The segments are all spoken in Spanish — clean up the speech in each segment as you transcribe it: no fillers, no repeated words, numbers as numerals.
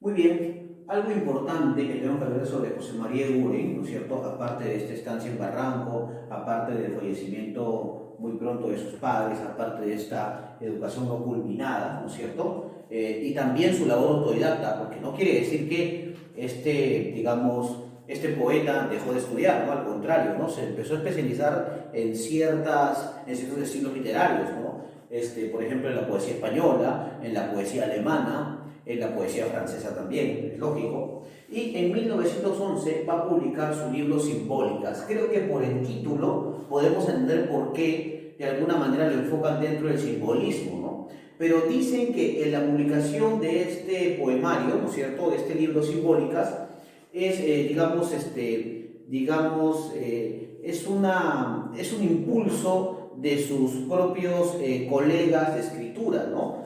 Muy bien, algo importante que tengo que hablar sobre José María Eguren, ¿no es cierto? Aparte de esta estancia en Barranco, aparte del fallecimiento muy pronto de sus padres, aparte de esta educación no culminada, ¿no es cierto? Y también su labor autodidacta, porque no quiere decir que este poeta dejó de estudiar, ¿no? Al contrario, ¿no? Se empezó a especializar en ciertos estilos literarios, ¿no? Por ejemplo, en la poesía española, en la poesía alemana, en la poesía francesa también, es lógico. Y en 1911 va a publicar su libro Simbólicas. Creo que por el título podemos entender por qué de alguna manera lo enfocan dentro del simbolismo, ¿no? Pero dicen que en la publicación de este poemario, ¿no es cierto?, de este libro Simbólicas, es, es un impulso de sus propios colegas de escritura, ¿no?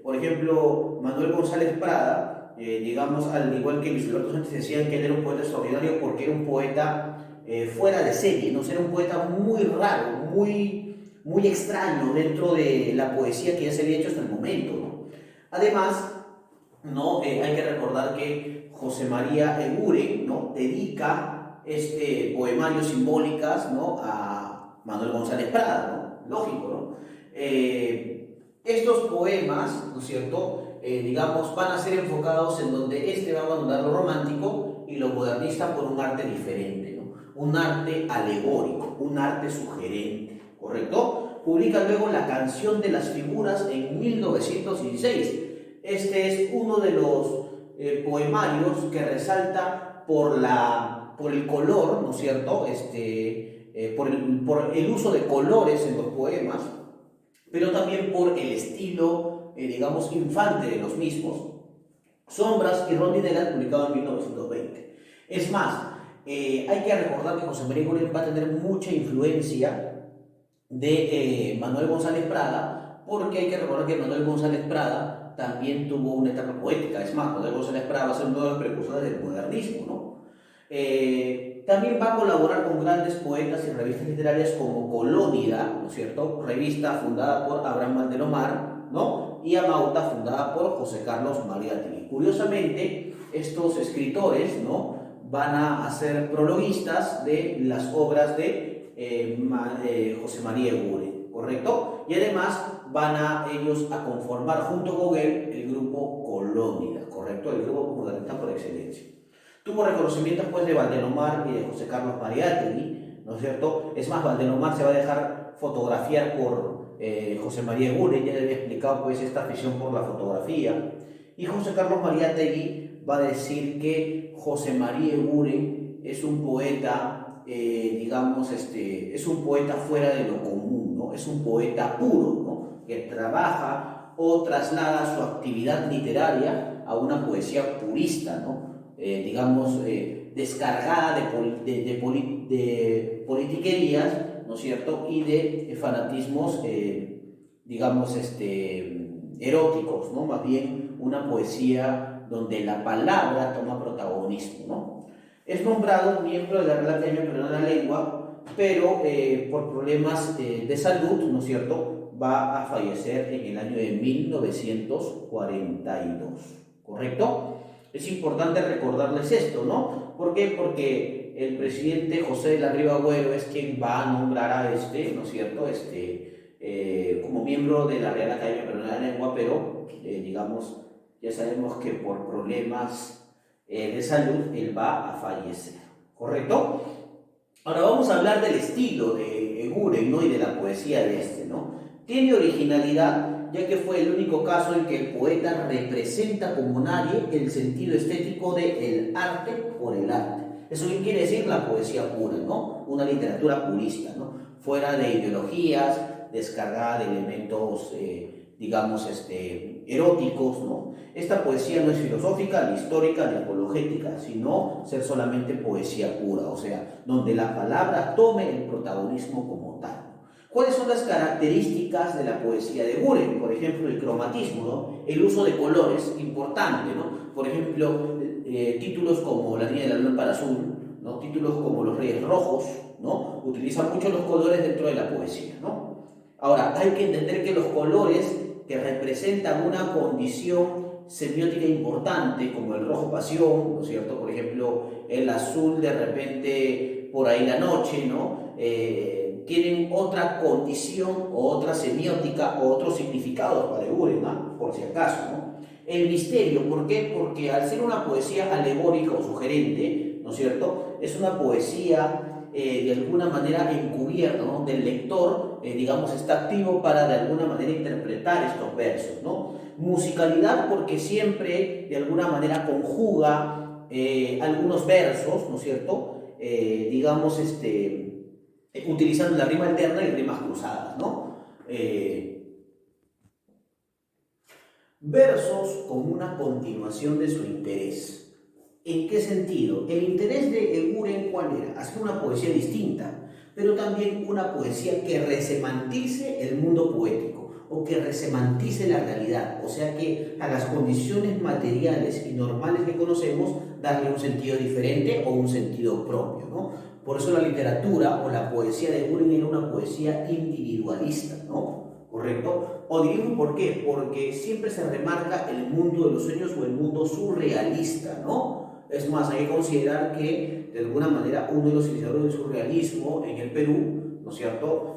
Por ejemplo, Manuel González Prada, al igual que Luis Alberto Sánchez, decían que él era un poeta extraordinario porque era un poeta fuera de serie, ¿no? Era un poeta muy raro, muy extraño dentro de la poesía que ya se había hecho hasta el momento, ¿no? Además, ¿no? Hay que recordar que José María Eguren, ¿no?, dedica este poemario Simbólicas, ¿no?, a Manuel González Prada, ¿no? Lógico, ¿no? Estos poemas, ¿no es cierto?, van a ser enfocados en donde va a abandonar lo romántico y lo modernista por un arte diferente, ¿no? Un arte alegórico, un arte sugerente, ¿correcto? Publica luego La canción de las figuras en 1916. Este es uno de los poemarios que resalta por el color, ¿no es cierto?, por el uso de colores en los poemas, pero también por el estilo, infante de los mismos. Sombras y Rondinela, publicado en 1920. Es más, hay que recordar que José María Eguren va a tener mucha influencia de Manuel González Prada, porque hay que recordar que Manuel González Prada también tuvo una etapa poética. Es más, Manuel González Prada va a ser uno de los precursores del modernismo, ¿no? También va a colaborar con grandes poetas y revistas literarias como Colónida, ¿no es cierto?, revista fundada por Abraham Valdelomar, ¿no?, y Amauta, fundada por José Carlos Mariátegui. Curiosamente, estos escritores, ¿no?, van a ser prologuistas de las obras de José María Eguren, ¿correcto? Y además van a ellos a conformar junto con él el grupo Colónida, ¿correcto? El grupo modernista por excelencia. Tuvo reconocimientos pues de Valdelomar y de José Carlos Mariátegui, ¿no es cierto? Es más, Valdelomar se va a dejar fotografiar por José María Eguren, ya le había explicado pues esta afición por la fotografía. Y José Carlos Mariátegui va a decir que José María Eguren es un poeta, es un poeta fuera de lo común, ¿no? Es un poeta puro, ¿no?, que trabaja o traslada su actividad literaria a una poesía purista, ¿no?, descargada de politiquerías, ¿no es cierto?, y de fanatismos, eróticos, ¿no? Más bien una poesía donde la palabra toma protagonismo, ¿no? Es nombrado miembro de la Real Academia Peruana de la Lengua, pero por problemas de salud, ¿no es cierto?, va a fallecer en el año de 1942, ¿correcto? Es importante recordarles esto, ¿no? ¿Por qué? Porque el presidente José de la Riva Agüero es quien va a nombrar a ¿no es cierto?, como miembro de la Real Academia Peruana de la Lengua, pero, ya sabemos que por problemas de salud él va a fallecer, ¿correcto? Ahora vamos a hablar del estilo de Eguren, ¿no?, y de la poesía de ¿no? Tiene originalidad, ya que fue el único caso en que el poeta representa como nadie el sentido estético del arte por el arte. ¿Eso qué quiere decir? La poesía pura, ¿no? Una literatura purista, ¿no? Fuera de ideologías, descargada de elementos, eróticos, ¿no? Esta poesía no es filosófica, ni histórica, ni apologética, sino ser solamente poesía pura, o sea, donde la palabra tome el protagonismo como tal. ¿Cuáles son las características de la poesía de Eguren? Por ejemplo, el cromatismo, ¿no?, el uso de colores, importante, ¿no? Por ejemplo, títulos como La niña de la lámpara azul, ¿no?, títulos como Los Reyes Rojos, ¿no?, utilizan mucho los colores dentro de la poesía, ¿no? Ahora, hay que entender que los colores que representan una condición semiótica importante, como el rojo pasión, ¿no es cierto? Por ejemplo, el azul de repente por ahí la noche, ¿no? Tienen otra condición o otra semiótica o otros significados para Eguren, ¿no? Por si acaso, ¿no? El misterio, ¿por qué? Porque al ser una poesía alegórica o sugerente, ¿no es cierto? Es una poesía de alguna manera encubierta, ¿no? Del lector, digamos, está activo para de alguna manera interpretar estos versos, ¿no? Musicalidad porque siempre de alguna manera conjuga algunos versos, ¿no es cierto? Digamos, utilizando la rima alterna y rimas cruzadas, ¿no? Versos como una continuación de su interés. ¿En qué sentido? El interés de Eguren, ¿cuál era? Hacer una poesía distinta, pero también una poesía que resemantice el mundo poético o que resemantice la realidad, o sea que a las condiciones materiales y normales que conocemos darle un sentido diferente o un sentido propio, ¿no? Por eso la literatura o la poesía de Eguren era una poesía individualista, ¿no? ¿Correcto? O diríamos por qué, porque siempre se remarca el mundo de los sueños o el mundo surrealista, ¿no? Es más, hay que considerar que, de alguna manera, uno de los iniciadores del surrealismo en el Perú, ¿no es cierto?,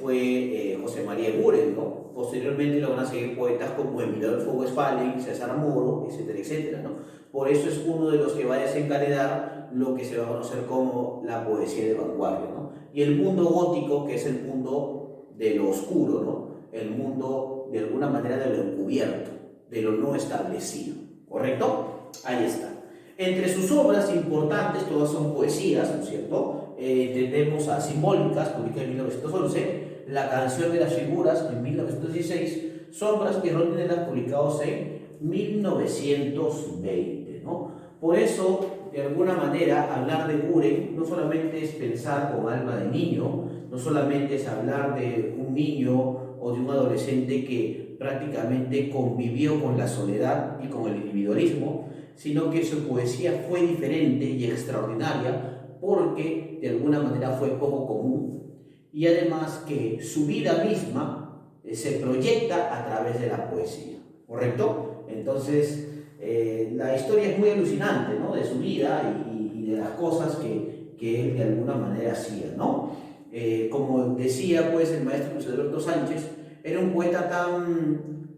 fue José María Eguren, ¿no? Posteriormente lo van a seguir poetas como Emilio Westphalen, César Moro, etcétera, etcétera, ¿no? Por eso es uno de los que va a desencadenar lo que se va a conocer como la poesía de vanguardia, ¿no? Y el mundo gótico, que es el mundo de lo oscuro, ¿no? El mundo, de alguna manera, de lo encubierto, de lo no establecido, ¿correcto? Ahí está. Entre sus obras importantes, todas son poesías, ¿no es cierto? Tenemos a Simbólicas, publicada en 1911, La canción de las figuras, en 1916, Sombras y Rondinela, publicados en 1920, ¿no? Por eso, de alguna manera, hablar de Eguren no solamente es pensar con alma de niño, no solamente es hablar de un niño o de un adolescente que prácticamente convivió con la soledad y con el individualismo, sino que su poesía fue diferente y extraordinaria porque de alguna manera fue poco común y además que su vida misma se proyecta a través de la poesía, ¿correcto? Entonces la historia es muy alucinante, ¿no? De su vida y de las cosas que él de alguna manera hacía, ¿no? Como decía pues el maestro José Alberto Sánchez, era un poeta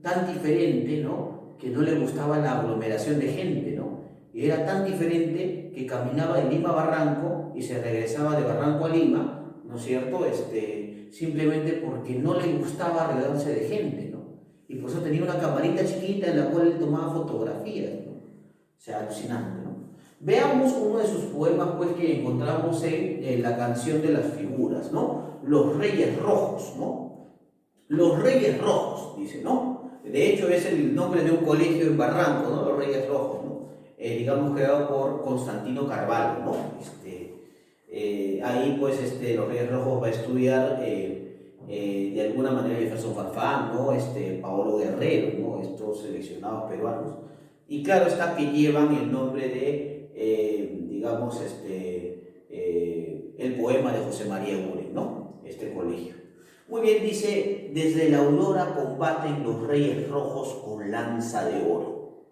tan diferente, ¿no?, que no le gustaba la aglomeración de gente, ¿no? Y era tan diferente que caminaba de Lima a Barranco y se regresaba de Barranco a Lima, ¿no es cierto? Simplemente porque no le gustaba rodearse de gente, ¿no? Y por eso tenía una camarita chiquita en la cual él tomaba fotografías, ¿no? O sea, alucinante, ¿no? Veamos uno de sus poemas, pues, que encontramos en la canción de las figuras, ¿no? Los Reyes Rojos, ¿no? Los Reyes Rojos, dice, ¿no? De hecho, es el nombre de un colegio en Barranco, ¿no? Los Reyes Rojos, ¿no? Digamos, creado por Constantino Carvalho, ¿no? Ahí, pues, los Reyes Rojos va a estudiar de alguna manera Jefferson Farfán, ¿no? Paolo Guerrero, ¿no? Estos seleccionados peruanos. Y claro está que llevan el nombre de, digamos, el poema de José María Eguren, ¿no? Este colegio. Muy bien, dice, desde la aurora combaten los reyes rojos con lanza de oro.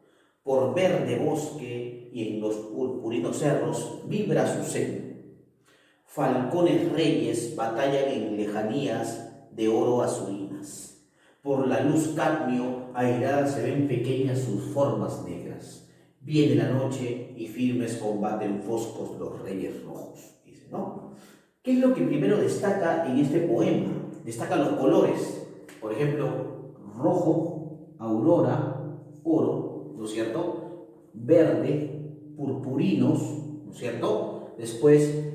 Por verde bosque y en los purpurinos cerros vibra su seno. Falcones reyes batallan en lejanías de oro azulinas. Por la luz cadmio airada se ven pequeñas sus formas negras. Viene la noche y firmes combaten foscos los reyes rojos, dice, ¿no? ¿Qué es lo que primero destaca en este poema? Destacan los colores, por ejemplo, rojo, aurora, oro, ¿no es cierto? Verde, purpurinos, ¿no es cierto? Después,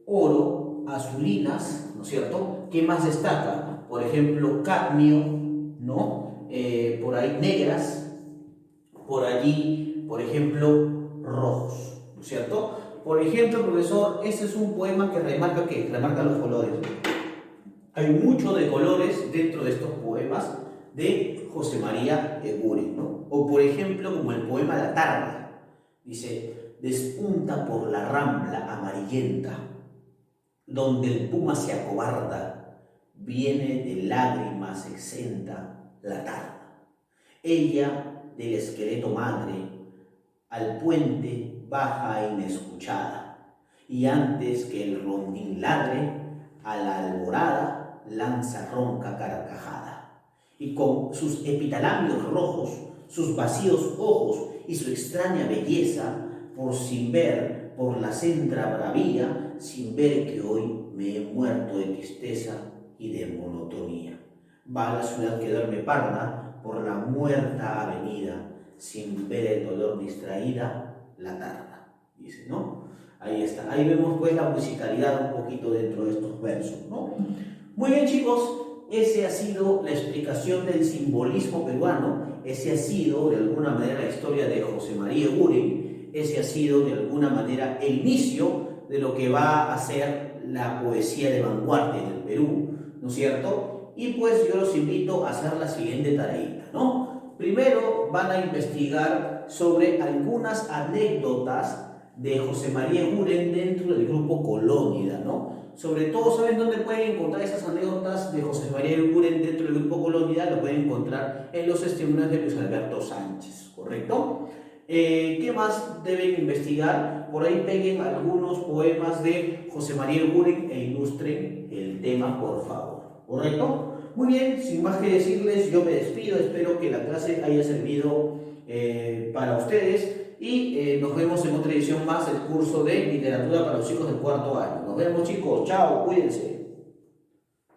oro, azulinas, ¿no es cierto? ¿Qué más destaca? Por ejemplo, cadmio, ¿no? Por ahí negras, por allí, por ejemplo, rojos, ¿no es cierto? Por ejemplo, profesor, este es un poema que remarca, ¿qué? Remarca los colores. Hay mucho de colores dentro de estos poemas de José María Eguren, ¿no? O por ejemplo, como el poema La tarde, dice, despunta por la rambla amarillenta, donde el puma se acobarda, viene de lágrimas exenta la tarde. Ella del esqueleto madre, al puente baja inescuchada, y antes que el rondín ladre, a la alborada lanza ronca carcajada. Y con sus epitalamios rojos, sus vacíos ojos y su extraña belleza, por sin ver, por la centra bravía, sin ver que hoy me he muerto de tristeza y de monotonía. Va a la ciudad que duerme parda por la muerta avenida, sin ver el dolor distraída, la tarda, dice, ¿no? Ahí está, ahí vemos pues la musicalidad un poquito dentro de estos versos, ¿no? Muy bien, chicos, esa ha sido la explicación del simbolismo peruano, ese ha sido de alguna manera la historia de José María Eguren, ese ha sido de alguna manera el inicio de lo que va a ser la poesía de vanguardia en el Perú, ¿no es cierto? Y pues yo los invito a hacer la siguiente tareita, ¿no? Primero van a investigar sobre algunas anécdotas de José María Eguren dentro del grupo Colónida, ¿no? Sobre todo, ¿saben dónde pueden encontrar esas anécdotas de José María Eguren dentro del grupo Colónida? Lo pueden encontrar en los testimonios de Luis Alberto Sánchez, ¿correcto? ¿Qué más deben investigar? Por ahí peguen algunos poemas de José María Eguren e ilustren el tema, por favor, ¿correcto? Muy bien, sin más que decirles, yo me despido, espero que la clase haya servido para ustedes. Y nos vemos en otra edición más del curso de literatura para los chicos del cuarto año. Nos vemos, chicos. Chao, cuídense.